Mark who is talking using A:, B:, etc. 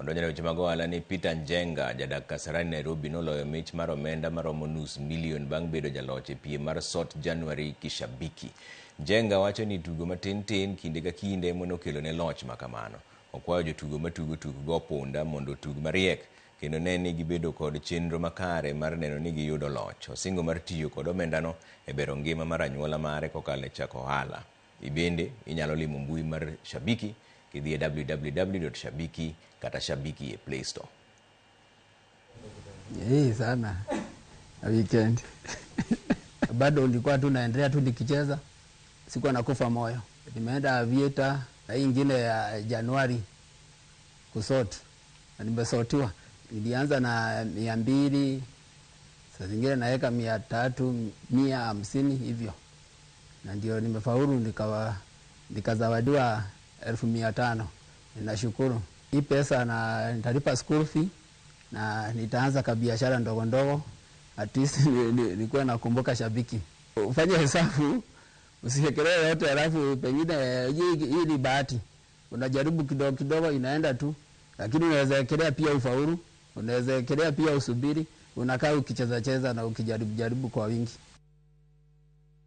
A: Wadonjore weche mag ohala ni Peter Njenga jadak Kasarani Nairobi noloyo mich mar omenda maromo $500,000 bang' bedo jaloch e piem mar Sot January Kishabiki. Njenga wacho ni tugo matin kinde ka kinde monokelo ne loch makamano. Okwayo jotugo matugo go opunda mondo tug mariek kendo ne ni gibedo kod chenro makare mar neno ni giyudo loch. Osingo mar tiyo kod omendano e bero ngima mar anyuola mare kokalo e chako ohala. Ibende inyalo limo mbui mar Shabiki kidhi e www.shabiki kata Shabiki e Play Store.
B: Sana weekend bado nilikuwa tu naendelea tu nikicheza, sikuwa nakufa moyo. Nimeenda Avieta na hii nyingine ya Januari kusort, na nimesortiwa. Nilianza na 200, saa zingine naweka 300, 150 hivyo, na ndio nimefaulu, nikazawadiwa 1500. Ninashukuru. Hii pesa na nitalipa school fee na nitaanza biashara ndogo ndogo, at least nilikuwa nakumbuka Shabiki. Ufanye hesabu, usiekelee yote alafu pengine hii ni bahati. Unajaribu kidogo kidogo inaenda tu, lakini unaweza ekelea pia ufaulu, unaweza ekelea pia usubiri, unakaa ukicheza na ukijaribu kwa wingi.